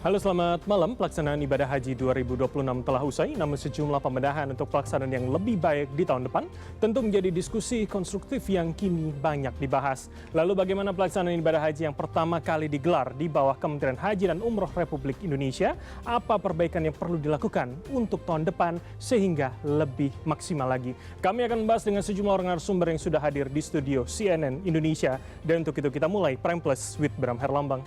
Halo, selamat malam. Pelaksanaan ibadah haji 2026 telah usai, namun sejumlah pembenahan untuk pelaksanaan yang lebih baik di tahun depan tentu menjadi diskusi konstruktif yang kini banyak dibahas. Lalu bagaimana pelaksanaan ibadah haji yang pertama kali digelar di bawah Kementerian Haji dan Umroh Republik Indonesia? Apa perbaikan yang perlu dilakukan untuk tahun depan sehingga lebih maksimal lagi? Kami akan membahas dengan sejumlah orang narasumber yang sudah hadir di studio CNN Indonesia. Dan untuk itu kita mulai Prime Plus with Bram Herlambang.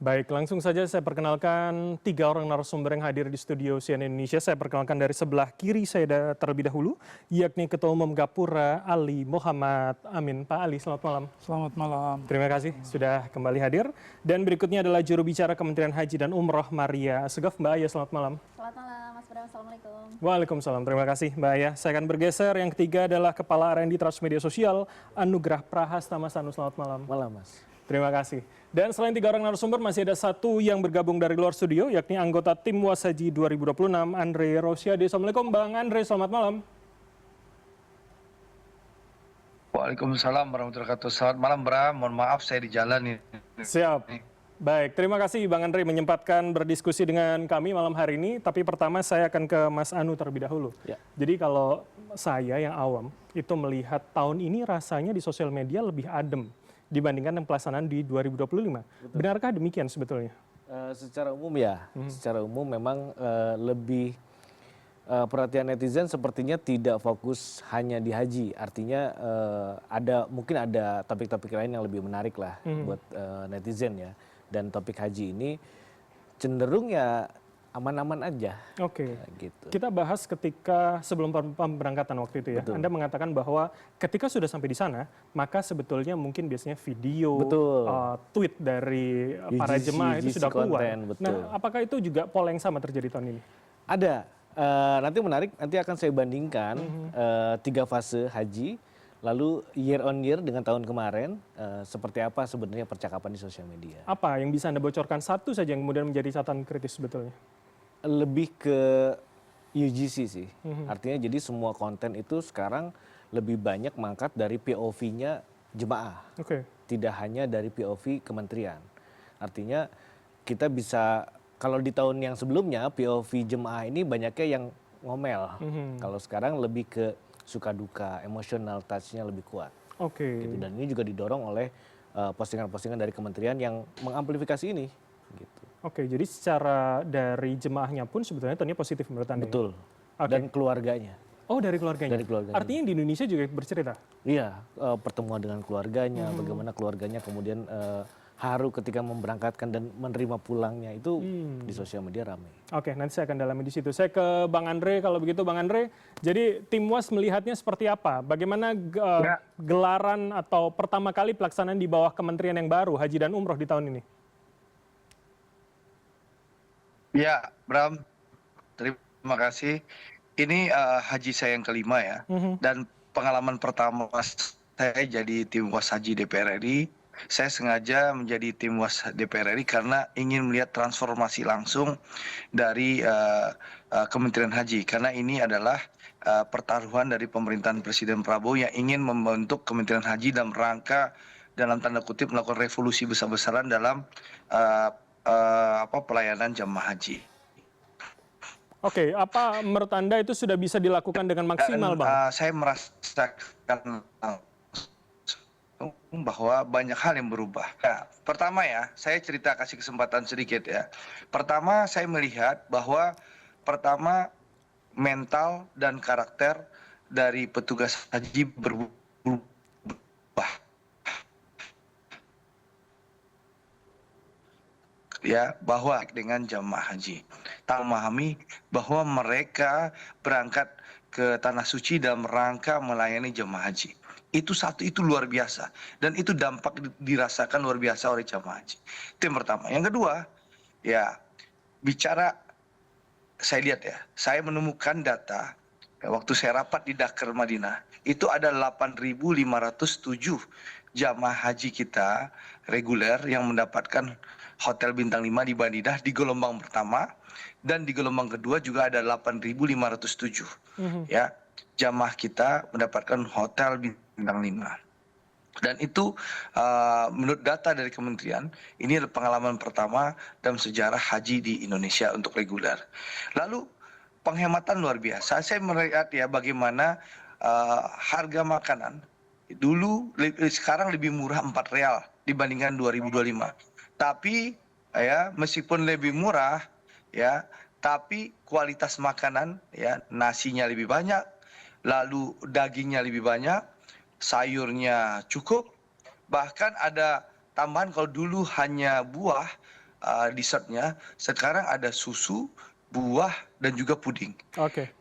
Baik, langsung saja saya perkenalkan tiga orang narasumber yang hadir di studio CNN Indonesia. Saya perkenalkan dari sebelah kiri saya terlebih dahulu, yakni Ketua Umum Gapura Ali Muhammad Amin. Pak Ali, selamat malam. Selamat malam. Terima kasih sudah kembali hadir. Dan berikutnya adalah juru bicara Kementerian Haji dan Umroh Maria Assegaf. Mbak Aya, selamat malam. Selamat malam, Mas Bram. Assalamualaikum. Waalaikumsalam. Terima kasih, Mbak Aya. Saya akan bergeser. Yang ketiga adalah Kepala R&D Transmedia Sosial Anugrah Prahastama Sanu. Selamat malam. Malam, Mas. Terima kasih. Dan selain tiga orang narasumber, masih ada satu yang bergabung dari luar studio, yakni anggota Tim Was Haji 2026, Andre Rosiade. Assalamualaikum, Bang Andre. Selamat malam. Waalaikumsalam warahmatullahi wabarakatuh. Selamat malam, Bram. Mohon maaf saya di jalan nih. Siap. Baik, terima kasih Bang Andre menyempatkan berdiskusi dengan kami malam hari ini. Tapi pertama saya akan ke Mas Anu terlebih dahulu. Ya. Jadi kalau saya yang awam, itu melihat tahun ini rasanya di sosial media lebih adem dibandingkan yang pelaksanaan di 2025. Betul. Benarkah demikian sebetulnya? Secara umum ya, secara umum memang lebih perhatian netizen sepertinya tidak fokus hanya di haji. Artinya mungkin ada topik-topik lain yang lebih menarik lah buat netizen ya. Dan topik haji ini cenderung ya aman-aman aja. Oke. Gitu. Kita bahas ketika sebelum pemberangkatan waktu itu ya. Betul. Anda mengatakan bahwa ketika sudah sampai di sana, maka sebetulnya mungkin biasanya video, tweet dari para jemaah itu sudah keluar. Nah, apakah itu juga pola yang sama terjadi tahun ini? Ada. Nanti menarik, nanti akan saya bandingkan 3 fase haji, lalu year on year dengan tahun kemarin, seperti apa sebenarnya percakapan di sosial media. Apa yang bisa Anda bocorkan satu saja yang kemudian menjadi catatan kritis sebetulnya? Lebih ke UGC sih. Artinya jadi semua konten itu sekarang lebih banyak mangkat dari POV-nya jemaah. Tidak hanya dari POV kementerian. Artinya kita bisa, kalau di tahun yang sebelumnya POV jemaah ini banyaknya yang ngomel. Kalau sekarang lebih ke suka duka, emosional touch-nya lebih kuat. Gitu. Dan ini juga didorong oleh postingan-postingan dari kementerian yang mengamplifikasi ini. Gitu. Jadi secara dari jemaahnya pun sebetulnya tahunnya positif menurut Anda? Betul. Dan keluarganya. Oh, dari keluarganya? Dari keluarganya. Artinya di Indonesia juga bercerita? Iya, pertemuan dengan keluarganya, bagaimana keluarganya kemudian haru ketika memberangkatkan dan menerima pulangnya, itu di sosial media ramai. Oke, nanti saya akan dalami di situ. Saya ke Bang Andre, kalau begitu Bang Andre. Jadi tim Was melihatnya seperti apa? Bagaimana gelaran atau pertama kali pelaksanaan di bawah kementerian yang baru, Haji dan Umroh di tahun ini? Ya, Bram, terima kasih. Ini haji saya yang kelima ya. Dan pengalaman pertama saya jadi tim Was Haji DPR RI. Saya sengaja menjadi tim Was DPR RI karena ingin melihat transformasi langsung dari Kementerian Haji. Karena ini adalah pertaruhan dari pemerintahan Presiden Prabowo yang ingin membentuk Kementerian Haji dalam rangka, dalam tanda kutip, melakukan revolusi besar-besaran dalam pelayanan jamaah haji. Apa menurut Anda itu sudah bisa dilakukan dengan maksimal, Bang? Saya merasakan bahwa banyak hal yang berubah. Ya, pertama ya, saya kasih kesempatan sedikit ya. Pertama, saya melihat bahwa mental dan karakter dari petugas haji berubah. Ya, bahwa dengan jamaah haji, tak memahami bahwa mereka berangkat ke tanah suci dalam rangka melayani jamaah haji. Itu luar biasa, dan itu dampak dirasakan luar biasa oleh jamaah haji. Itu yang pertama. Yang kedua, ya bicara, saya lihat ya, saya menemukan data waktu saya rapat di Dakar Madinah, itu ada 8.507 jamaah haji kita reguler yang mendapatkan hotel bintang 5 di Madinah di gelombang pertama, dan di gelombang kedua juga ada 8.507 ya jamaah kita mendapatkan hotel bintang 5. Dan itu menurut data dari kementerian, ini adalah pengalaman pertama dalam sejarah haji di Indonesia untuk reguler. Lalu penghematan luar biasa. Saya melihat ya bagaimana harga makanan dulu sekarang lebih murah 4 real dibandingkan 2025. Tapi ya meskipun lebih murah ya, tapi kualitas makanan ya, nasinya lebih banyak, lalu dagingnya lebih banyak, sayurnya cukup, bahkan ada tambahan kalau dulu hanya buah dessertnya, sekarang ada susu, buah dan juga puding.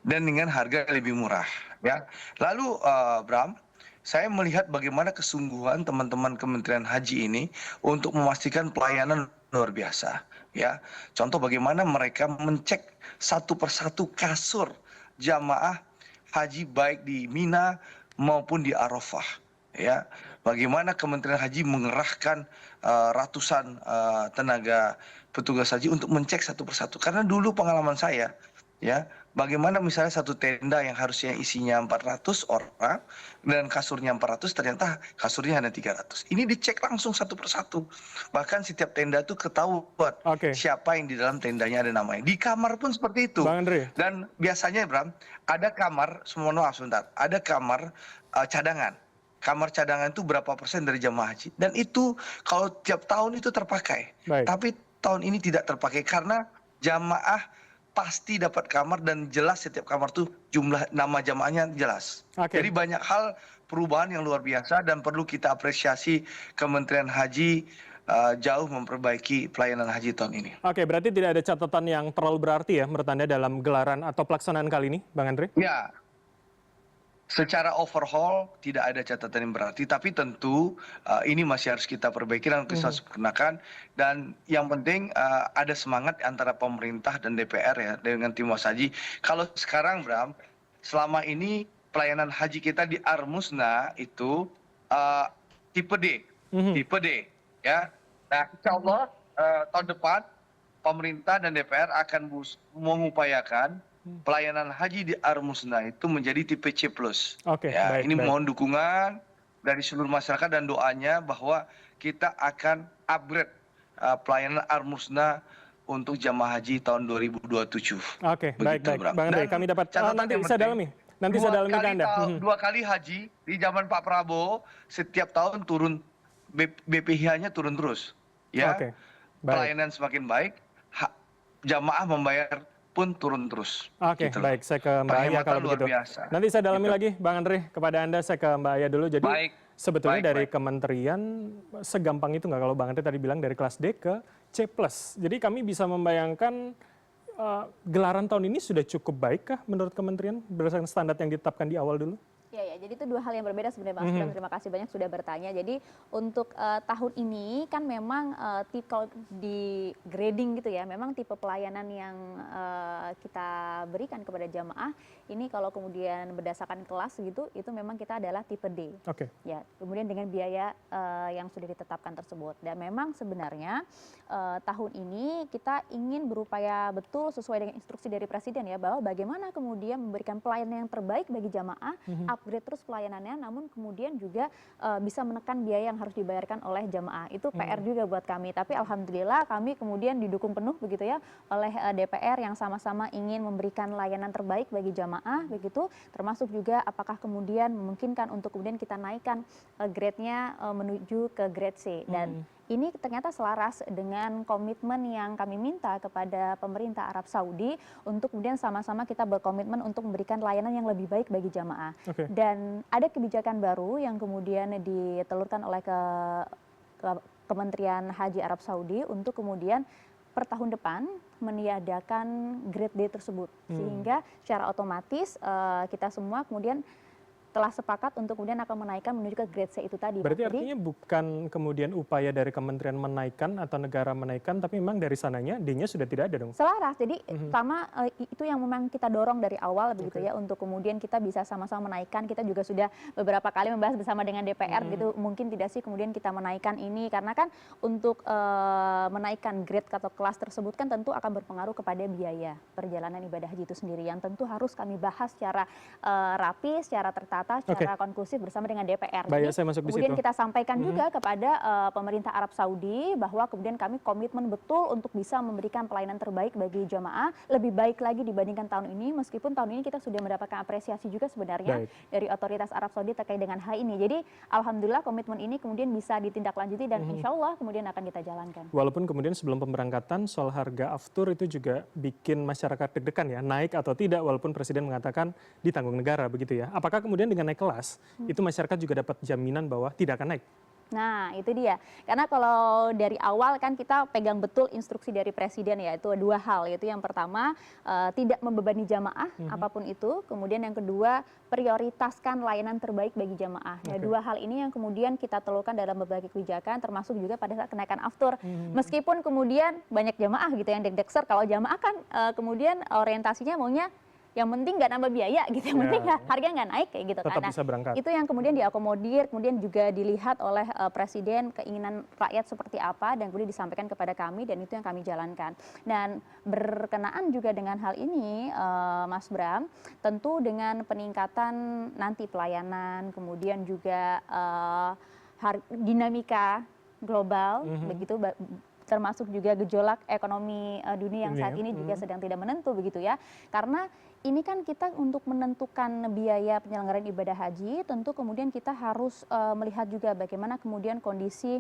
Dan dengan harga lebih murah ya. Lalu Bram, saya melihat bagaimana kesungguhan teman-teman Kementerian Haji ini untuk memastikan pelayanan luar biasa ya. Contoh bagaimana mereka mencek satu persatu kasur jamaah haji baik di Mina maupun di Arafah ya. Bagaimana Kementerian Haji mengerahkan ratusan tenaga petugas haji untuk mencek satu persatu. Karena dulu pengalaman saya ya, bagaimana misalnya satu tenda yang harusnya isinya 400 orang dan kasurnya 400, ternyata kasurnya hanya 300. Ini dicek langsung satu persatu. Bahkan setiap tenda itu ketahuan siapa yang di dalam tendanya ada namanya. Di kamar pun seperti itu. Dan biasanya Bram, ada kamar, maaf sebentar, ada kamar cadangan. Kamar cadangan itu berapa persen dari jamaah haji. Dan itu kalau tiap tahun itu terpakai. Tapi tahun ini tidak terpakai karena jamaah pasti dapat kamar dan jelas setiap kamar tuh jumlah nama jamaahnya jelas. Jadi banyak hal perubahan yang luar biasa dan perlu kita apresiasi Kementerian Haji jauh memperbaiki pelayanan haji tahun ini. Berarti tidak ada catatan yang terlalu berarti ya menurut Anda dalam gelaran atau pelaksanaan kali ini, Bang Andre? Ya. Secara overhaul tidak ada catatan yang berarti, tapi tentu ini masih harus kita perbaiki dan kita sempurnakan. Dan yang penting ada semangat antara pemerintah dan DPR ya dengan tim Washaji. Kalau sekarang Bram, selama ini pelayanan haji kita di Armusna itu tipe D, tipe D ya. Nah, insya Allah tahun depan pemerintah dan DPR akan mengupayakan pelayanan haji di Armusna itu menjadi tipe C+. Ini mohon dukungan dari seluruh masyarakat dan doanya bahwa kita akan upgrade pelayanan Armusna untuk jamaah haji tahun 2027. Baik. Bang Andre, kami dapat nanti saya dalami. Nanti saya dalami ke Anda. 2 kali haji di zaman Pak Prabowo, setiap tahun turun BPH-nya turun terus. Ya. Pelayanan semakin baik, jamaah membayar pun turun terus. Gitu baik, saya ke Mbak Aya kalau begitu. Nanti saya dalami lagi, Bang Andre, kepada Anda. Saya ke Mbak Aya dulu. Jadi sebetulnya dari kementerian segampang itu nggak kalau Bang Andre tadi bilang dari kelas D ke C+. Jadi kami bisa membayangkan gelaran tahun ini sudah cukup baik kah menurut kementerian berdasarkan standar yang ditetapkan di awal dulu? Ya, jadi itu 2 hal yang berbeda sebenarnya, Mas Bram. Terima kasih banyak sudah bertanya. Jadi untuk tahun ini kan memang kalau di grading gitu ya, memang tipe pelayanan yang kita berikan kepada jamaah ini kalau kemudian berdasarkan kelas gitu, itu memang kita adalah tipe D. Ya, kemudian dengan biaya yang sudah ditetapkan tersebut. Dan memang sebenarnya tahun ini kita ingin berupaya betul sesuai dengan instruksi dari Presiden ya, bahwa bagaimana kemudian memberikan pelayanan yang terbaik bagi jamaah, upgrade terus pelayanannya, namun kemudian juga bisa menekan biaya yang harus dibayarkan oleh jamaah. Itu PR juga buat kami, tapi alhamdulillah kami kemudian didukung penuh begitu ya oleh DPR yang sama-sama ingin memberikan layanan terbaik bagi jamaah begitu, termasuk juga apakah kemudian memungkinkan untuk kemudian kita naikkan grade-nya menuju ke grade C. Dan ini ternyata selaras dengan komitmen yang kami minta kepada pemerintah Arab Saudi untuk kemudian sama-sama kita berkomitmen untuk memberikan layanan yang lebih baik bagi jamaah. Dan ada kebijakan baru yang kemudian ditelurkan oleh Kementerian Haji Arab Saudi untuk kemudian per tahun depan meniadakan grade D tersebut. Sehingga secara otomatis kita semua kemudian telah sepakat untuk kemudian akan menaikkan menuju ke grade C itu tadi. Berarti Jadi, artinya bukan kemudian upaya dari kementerian menaikkan atau negara menaikkan, tapi memang dari sananya D-nya sudah tidak ada dong? selaras. Jadi pertama itu yang memang kita dorong dari awal begitu ya, untuk kemudian kita bisa sama-sama menaikkan. Kita juga sudah beberapa kali membahas bersama dengan DPR gitu, mungkin tidak sih kemudian kita menaikkan ini, karena kan untuk menaikkan grade atau kelas tersebut kan tentu akan berpengaruh kepada biaya perjalanan ibadah haji itu sendiri, yang tentu harus kami bahas secara rapi, secara tertata, secara konklusif bersama dengan DPR. Baik, Jadi saya masuk di kemudian situ. kita sampaikan juga kepada pemerintah Arab Saudi bahwa kemudian kami komitmen betul untuk bisa memberikan pelayanan terbaik bagi jamaah, lebih baik lagi dibandingkan tahun ini, meskipun tahun ini kita sudah mendapatkan apresiasi juga sebenarnya dari otoritas Arab Saudi terkait dengan hal ini. Jadi alhamdulillah komitmen ini kemudian bisa ditindaklanjuti dan insya Allah kemudian akan kita jalankan. Walaupun kemudian sebelum pemberangkatan soal harga aftur itu juga bikin masyarakat deg-degan ya, naik atau tidak, walaupun Presiden mengatakan ditanggung negara begitu ya. Apakah kemudian dengan naik kelas, itu masyarakat juga dapat jaminan bahwa tidak akan naik? Nah, itu dia. Karena kalau dari awal kan kita pegang betul instruksi dari Presiden ya, itu dua hal. Yaitu yang pertama, tidak membebani jamaah apapun itu. Kemudian yang kedua, prioritaskan layanan terbaik bagi jamaah. Ya, dua hal ini yang kemudian kita telurkan dalam berbagai kebijakan, termasuk juga pada saat kenaikan aftur. Meskipun kemudian banyak jamaah gitu yang deg-degser, kalau jamaah kan kemudian orientasinya maunya yang penting nggak nambah biaya gitu, yang penting harga nggak naik kayak gitu. Tetap bisa berangkat. Itu yang kemudian diakomodir, kemudian juga dilihat oleh Presiden keinginan rakyat seperti apa, dan kemudian disampaikan kepada kami, dan itu yang kami jalankan. Dan berkenaan juga dengan hal ini, Mas Bram, tentu dengan peningkatan nanti pelayanan, kemudian juga dinamika global, begitu, termasuk juga gejolak ekonomi dunia yang saat ini juga sedang tidak menentu begitu ya. Karena ini kan kita untuk menentukan biaya penyelenggaraan ibadah haji, tentu kemudian kita harus melihat juga bagaimana kemudian kondisi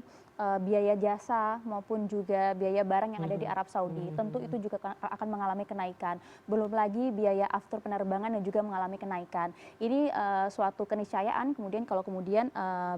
biaya jasa maupun juga biaya barang yang ada di Arab Saudi. Tentu itu juga akan mengalami kenaikan. Belum lagi biaya aftur penerbangan yang juga mengalami kenaikan. Ini suatu keniscayaan kemudian kalau kemudian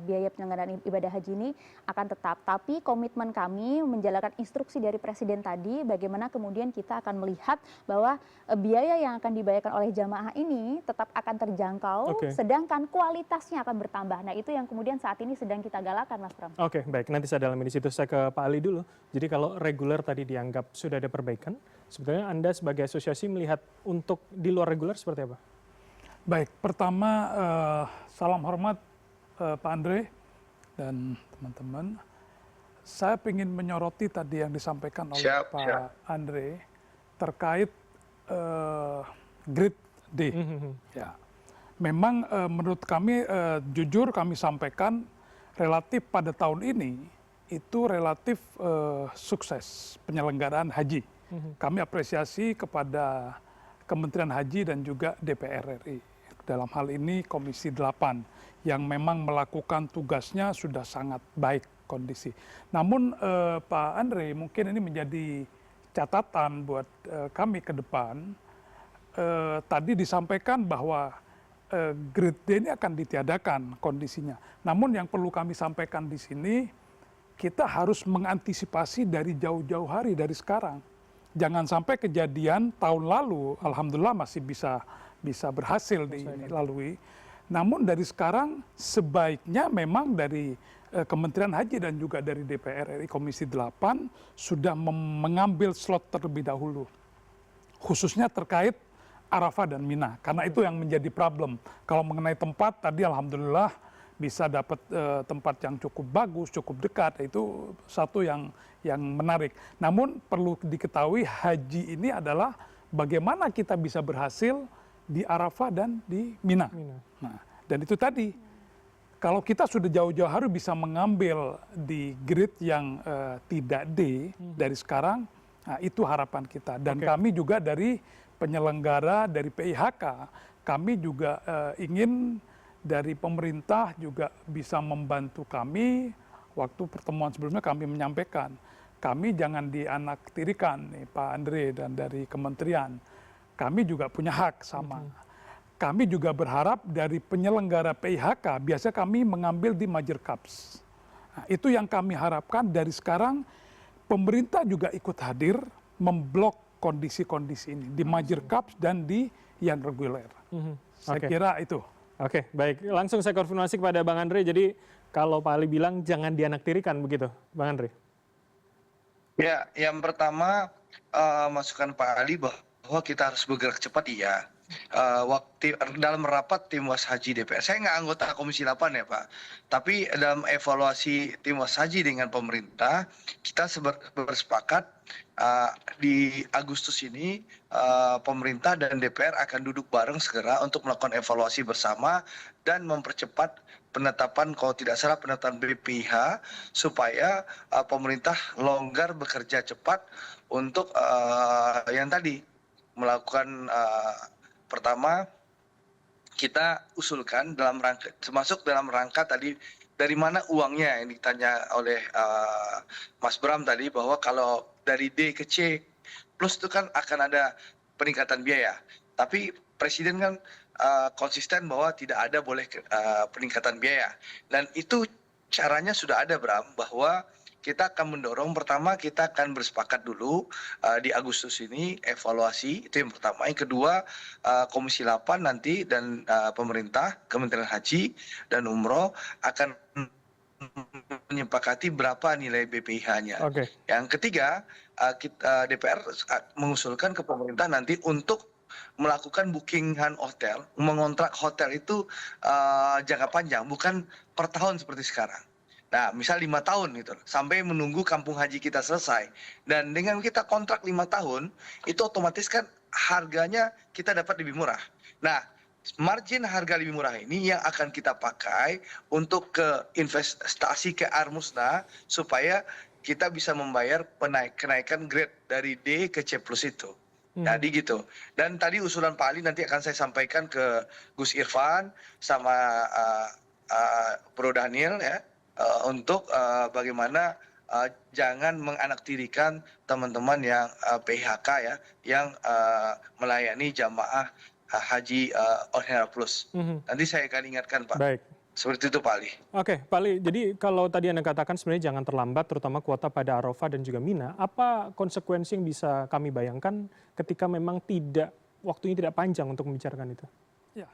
biaya penyelenggaraan ibadah haji ini akan tetap. Tapi komitmen kami menjalankan instruksi dari Presiden tadi, bagaimana kemudian kita akan melihat bahwa biaya yang akan dibayarkan oleh jamaah ini tetap akan terjangkau, sedangkan kualitasnya akan bertambah. Nah, itu yang kemudian saat ini sedang kita galakan, Mas Pram. Oke, baik. Nanti saya dalami di situ. Saya ke Pak Ali dulu. Jadi kalau reguler tadi dianggap sudah ada perbaikan, sebetulnya Anda sebagai asosiasi melihat untuk di luar reguler seperti apa? Baik, pertama salam hormat Pak Andre dan teman-teman. Saya ingin menyoroti tadi yang disampaikan oleh Pak Andre terkait grade D. Ya, memang menurut kami jujur kami sampaikan relatif pada tahun ini itu relatif sukses penyelenggaraan haji. Kami apresiasi kepada Kementerian Haji dan juga DPR RI. Dalam hal ini Komisi 8 yang memang melakukan tugasnya sudah sangat baik kondisi. Namun Pak Andre, mungkin ini menjadi catatan buat kami ke depan. Tadi disampaikan bahwa grade D ini akan ditiadakan kondisinya. Namun yang perlu kami sampaikan di sini, kita harus mengantisipasi dari jauh-jauh hari dari sekarang. Jangan sampai kejadian tahun lalu, alhamdulillah masih bisa berhasil dilalui. Namun dari sekarang sebaiknya memang dari Kementerian Haji dan juga dari DPR RI Komisi 8 sudah mengambil slot terlebih dahulu. Khususnya terkait Arafah dan Mina, karena itu yang menjadi problem. Kalau mengenai tempat, tadi alhamdulillah bisa dapat tempat yang cukup bagus, cukup dekat, itu satu yang menarik. Namun perlu diketahui haji ini adalah bagaimana kita bisa berhasil di Arafah dan di Mina. Nah, dan itu tadi, kalau kita sudah jauh-jauh hari bisa mengambil di grade yang tidak D dari sekarang, nah itu harapan kita. Dan kami juga dari penyelenggara, dari PIHK, kami juga ingin dari pemerintah juga bisa membantu kami. Waktu pertemuan sebelumnya kami menyampaikan, kami jangan dianaktirikan nih Pak Andre dan dari kementerian. Kami juga punya hak sama. Kami juga berharap dari penyelenggara PIHK, biasa kami mengambil di Major Cups. Nah, itu yang kami harapkan dari sekarang, pemerintah juga ikut hadir memblok kondisi-kondisi ini di Major Cups dan di yang reguler. Saya kira itu. Oke, baik. Langsung saya konfirmasi kepada Bang Andre. Jadi kalau Pak Ali bilang jangan dianaktirikan begitu, Bang Andre? Ya, yang pertama masukan Pak Ali bahwa kita harus bergerak cepat, iya. Waktu dalam rapat tim was haji DPR, saya nggak anggota Komisi 8 ya Pak, tapi dalam evaluasi tim was haji dengan pemerintah, kita bersepakat di Agustus ini pemerintah dan DPR akan duduk bareng segera untuk melakukan evaluasi bersama dan mempercepat penetapan, kalau tidak salah penetapan BPIH, supaya pemerintah longgar bekerja cepat untuk yang tadi melakukan pertama kita usulkan dalam rangka, termasuk dalam rangka tadi dari mana uangnya yang ditanya oleh Mas Bram tadi, bahwa kalau dari D ke C plus itu kan akan ada peningkatan biaya, tapi Presiden kan konsisten bahwa tidak ada boleh peningkatan biaya, dan itu caranya sudah ada Bram, bahwa kita akan mendorong, pertama kita akan bersepakat dulu di Agustus ini evaluasi, itu yang pertama. Yang kedua, Komisi 8 nanti dan pemerintah, Kementerian Haji dan Umroh akan menyepakati berapa nilai BPIH-nya. Okay. Yang ketiga, DPR mengusulkan ke pemerintah nanti untuk melakukan bookingan hotel, mengontrak hotel itu jangka panjang, bukan per tahun seperti sekarang. Nah, misal 5 tahun gitu, sampai menunggu kampung haji kita selesai. Dan dengan kita kontrak 5 tahun, itu otomatis kan harganya kita dapat lebih murah. Nah, margin harga lebih murah ini yang akan kita pakai untuk ke investasi ke Armusna, supaya kita bisa membayar kenaikan grade dari D ke C plus itu. Jadi gitu. Dan tadi usulan Pak Ali nanti akan saya sampaikan ke Gus Irfan sama Bro Daniel ya. Untuk bagaimana jangan menganaktirikan teman-teman yang PHK ya, yang melayani jamaah haji Ordinary Plus. Nanti saya akan ingatkan Pak. Baik. Seperti itu Pak Ali. Oke, Pak Ali, jadi kalau tadi Anda katakan sebenarnya jangan terlambat, terutama kuota pada Arafah dan juga Mina, apa konsekuensi yang bisa kami bayangkan ketika memang waktunya tidak panjang untuk membicarakan itu? Ya,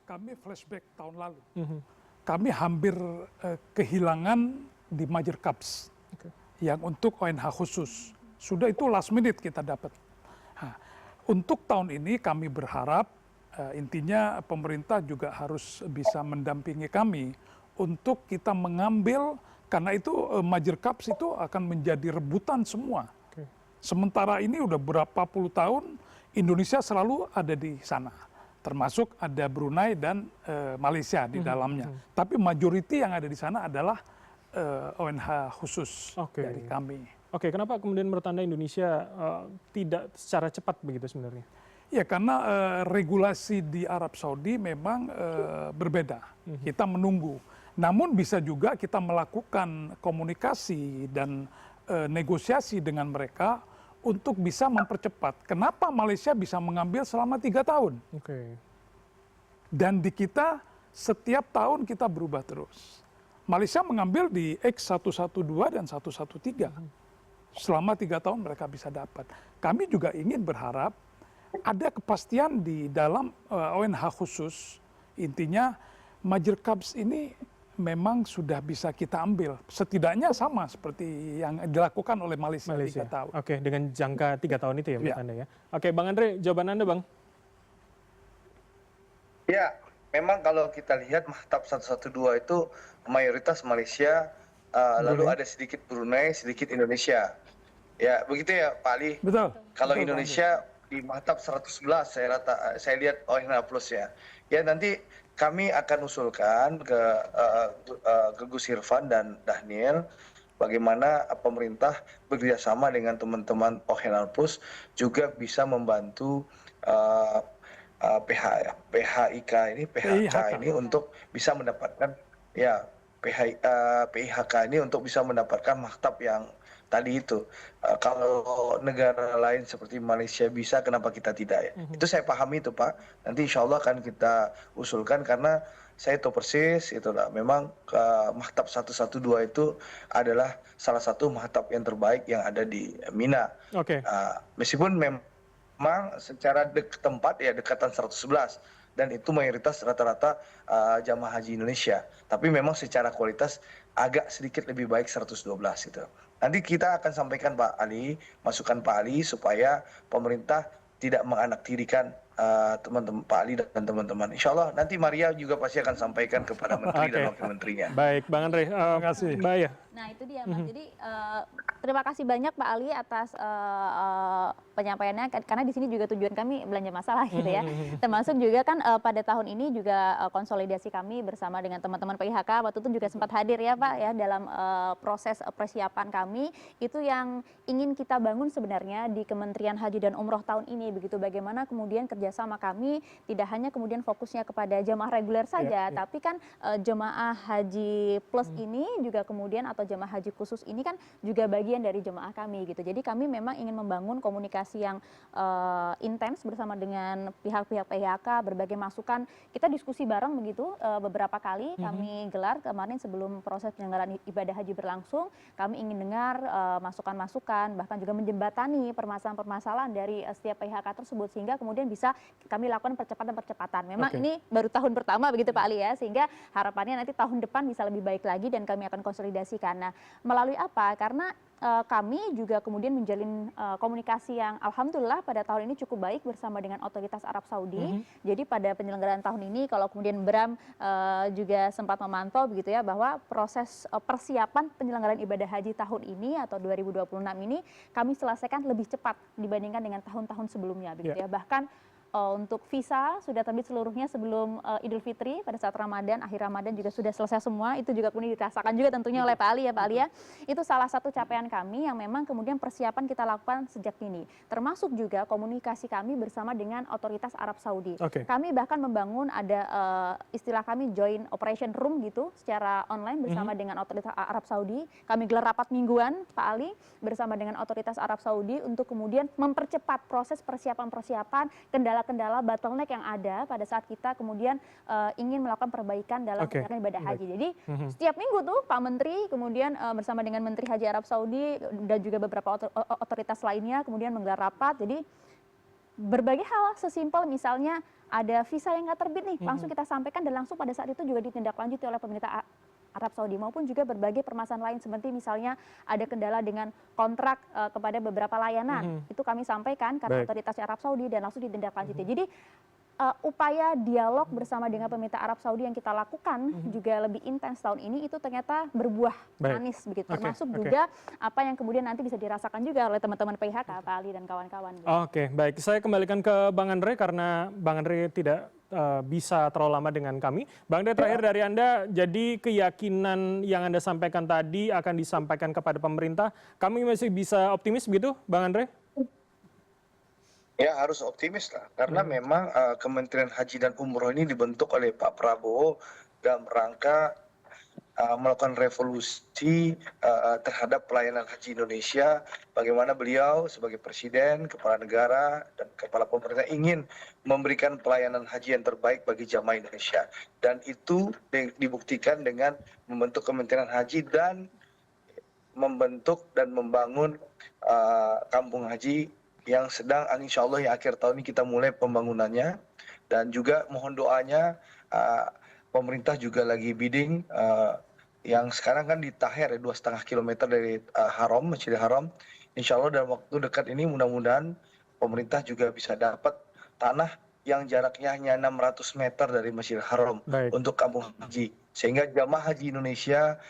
kami flashback tahun lalu. Kami hampir kehilangan di Major Cups yang untuk ONH khusus. Sudah itu last minute kita dapat. Nah, untuk tahun ini kami berharap intinya pemerintah juga harus bisa mendampingi kami untuk kita mengambil, karena itu Major Cups itu akan menjadi rebutan semua. Sementara ini udah berapa puluh tahun Indonesia selalu ada di sana. Termasuk ada Brunei dan Malaysia di dalamnya. Tapi majority yang ada di sana adalah ONH khusus dari kami. Oke, kenapa kemudian menurut Anda Indonesia tidak secara cepat begitu sebenarnya? Ya karena regulasi di Arab Saudi memang berbeda. Kita menunggu. Namun bisa juga kita melakukan komunikasi dan negosiasi dengan mereka untuk bisa mempercepat. Kenapa Malaysia bisa mengambil selama 3 tahun? Dan di kita setiap tahun kita berubah terus. Malaysia mengambil di X112 dan 113. Selama 3 tahun mereka bisa dapat. Kami juga ingin berharap ada kepastian di dalam ONH khusus. Intinya Major Cups ini memang sudah bisa kita ambil. Setidaknya sama seperti yang dilakukan oleh Malaysia. 3 tahun. Oke, dengan jangka 3 tahun itu ya menurut Anda ya. Oke, Bang Andre, jawaban Anda Bang. Ya, memang kalau kita lihat Mahtab 112 itu mayoritas Malaysia, lalu ada sedikit Brunei, sedikit Indonesia. Ya, begitu ya Pak Ali? Betul. Kalau betul, Indonesia di Mahtab 111 saya lihat ONH Plus ya. Ya nanti kami akan usulkan ke Gus Irfan dan Daniel bagaimana pemerintah bekerjasama dengan teman-teman ONH Plus juga bisa membantu PHK ini untuk bisa mendapatkan PIHK ini untuk bisa mendapatkan maktab yang tadi itu. Kalau negara lain seperti Malaysia bisa, kenapa kita tidak ya? Itu saya pahami itu Pak. Nanti insya Allah akan kita usulkan karena saya tahu persis itulah. Memang maktab 112 itu adalah salah satu maktab yang terbaik yang ada di Mina. Meskipun memang memang secara tempat ya dekatan 111 dan itu mayoritas rata-rata jamaah haji Indonesia. Tapi memang secara kualitas agak sedikit lebih baik 112 gitu. Nanti kita akan sampaikan Pak Ali, masukan Pak Ali supaya pemerintah tidak menganaktirikan teman-teman Pak Ali dan teman-teman. Insya Allah nanti Maria juga pasti akan sampaikan kepada Menteri dan Wakil Menterinya. Baik, Bang Andre. Terima kasih. Mbak Aya. Nah itu dia Mas. Jadi terima kasih banyak Pak Ali atas penyampaiannya karena di sini juga tujuan kami belanja masalah gitu ya. Termasuk juga kan pada tahun ini juga konsolidasi kami bersama dengan teman-teman PIHK waktu itu juga sempat hadir ya Pak ya dalam proses persiapan kami itu yang ingin kita bangun sebenarnya di Kementerian Haji dan Umroh tahun ini begitu bagaimana kemudian kerjasama kami tidak hanya kemudian fokusnya kepada jemaah reguler saja tapi kan jemaah haji plus ini juga kemudian atau jemaah haji khusus ini kan juga bagian dari jemaah kami gitu. Jadi kami memang ingin membangun komunikasi yang intens bersama dengan pihak-pihak PIHK, berbagai masukan. Kita diskusi bareng begitu beberapa kali kami gelar kemarin sebelum proses penyelenggaraan ibadah haji berlangsung. Kami ingin dengar masukan-masukan, bahkan juga menjembatani permasalahan-permasalahan dari setiap PIHK tersebut sehingga kemudian bisa kami lakukan percepatan-percepatan. Memang ini baru tahun pertama begitu Pak Ali ya, sehingga harapannya nanti tahun depan bisa lebih baik lagi dan kami akan konsolidasikan. Nah, melalui apa? Karena kami juga kemudian menjalin komunikasi yang alhamdulillah pada tahun ini cukup baik bersama dengan otoritas Arab Saudi. Jadi pada penyelenggaraan tahun ini kalau kemudian Bram juga sempat memantau begitu ya bahwa proses persiapan penyelenggaraan ibadah haji tahun ini atau 2026 ini kami selesaikan lebih cepat dibandingkan dengan tahun-tahun sebelumnya begitu ya. Bahkan untuk visa sudah terbit seluruhnya sebelum Idul Fitri pada saat Ramadan, akhir Ramadan juga sudah selesai semua. Itu juga kemudian dirasakan juga tentunya oleh Pak Ali ya Pak Ali ya. Itu salah satu capaian kami yang memang kemudian persiapan kita lakukan sejak dini. Termasuk juga komunikasi kami bersama dengan otoritas Arab Saudi. Kami bahkan membangun ada istilah kami joint operation room gitu secara online bersama dengan otoritas Arab Saudi. Kami gelar rapat mingguan Pak Ali bersama dengan otoritas Arab Saudi untuk kemudian mempercepat proses persiapan-persiapan kendala bottleneck yang ada pada saat kita kemudian ingin melakukan perbaikan dalam penyelenggaraan ibadah haji. Jadi setiap minggu tuh Pak Menteri kemudian bersama dengan Menteri Haji Arab Saudi dan juga beberapa otoritas lainnya kemudian menggelar rapat. Jadi berbagai hal sesimpel misalnya ada visa yang nggak terbit nih, langsung kita sampaikan dan langsung pada saat itu juga ditindaklanjuti oleh pemerintah Arab Saudi maupun juga berbagai permasalahan lain seperti misalnya ada kendala dengan kontrak kepada beberapa layanan. Itu kami sampaikan karena otoritas Arab Saudi dan langsung ditindaklanjuti. Jadi upaya dialog bersama dengan pemerintah Arab Saudi yang kita lakukan juga lebih intens tahun ini itu ternyata berbuah manis begitu. Termasuk juga apa yang kemudian nanti bisa dirasakan juga oleh teman-teman PIHK, Pak Ali dan kawan-kawan. Oke, baik. Saya kembalikan ke Bang Andre karena Bang Andre tidak bisa terlalu lama dengan kami. Bang Andre, terakhir dari Anda, jadi keyakinan yang Anda sampaikan tadi akan disampaikan kepada pemerintah. Kami masih bisa optimis begitu, Bang Andre? Ya harus optimis lah, karena memang Kementerian Haji dan Umroh ini dibentuk oleh Pak Prabowo dalam rangka melakukan revolusi terhadap pelayanan haji Indonesia. Bagaimana beliau sebagai presiden, kepala negara, dan kepala pemerintah ingin memberikan pelayanan haji yang terbaik bagi jamaah Indonesia. Dan itu dibuktikan dengan membentuk Kementerian Haji dan membentuk dan membangun kampung haji yang sedang insya Allah ya akhir tahun ini kita mulai pembangunannya. Dan juga mohon doanya pemerintah juga lagi bidding yang sekarang kan di Taher 2,5 km dari Haram, Masjidil Haram. Insya Allah dalam waktu dekat ini mudah-mudahan pemerintah juga bisa dapat tanah yang jaraknya hanya 600 meter dari Masjidil Haram untuk kampung haji. Sehingga jamaah haji Indonesia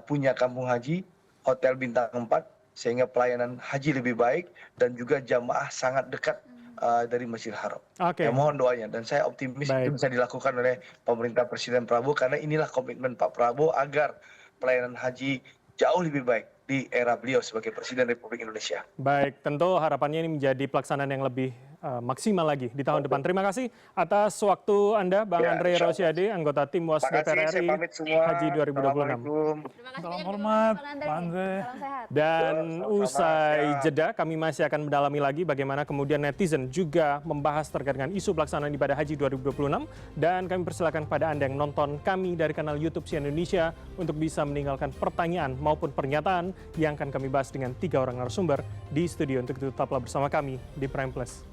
punya kampung haji, hotel bintang 4, sehingga pelayanan haji lebih baik dan juga jamaah sangat dekat dari Masjidil Haram. Ya, mohon doanya dan saya optimis itu bisa dilakukan oleh pemerintah Presiden Prabowo karena inilah komitmen Pak Prabowo agar pelayanan haji jauh lebih baik di era beliau sebagai Presiden Republik Indonesia. Baik, tentu harapannya ini menjadi pelaksanaan yang lebih maksimal lagi di tahun depan. Terima kasih atas waktu Anda, Bang Andre Rosiade, anggota tim WAS DPR RI Haji 2026. Salam hormat, Pak Andre. Dan usai jeda, kami masih akan mendalami lagi bagaimana kemudian netizen juga membahas terkait dengan isu pelaksanaan ibadah haji 2026. Dan kami persilakan kepada Anda yang nonton kami dari kanal YouTube CNN Indonesia untuk bisa meninggalkan pertanyaan maupun pernyataan yang akan kami bahas dengan 3 orang narasumber di studio. Untuk itu tetaplah bersama kami di Prime Plus.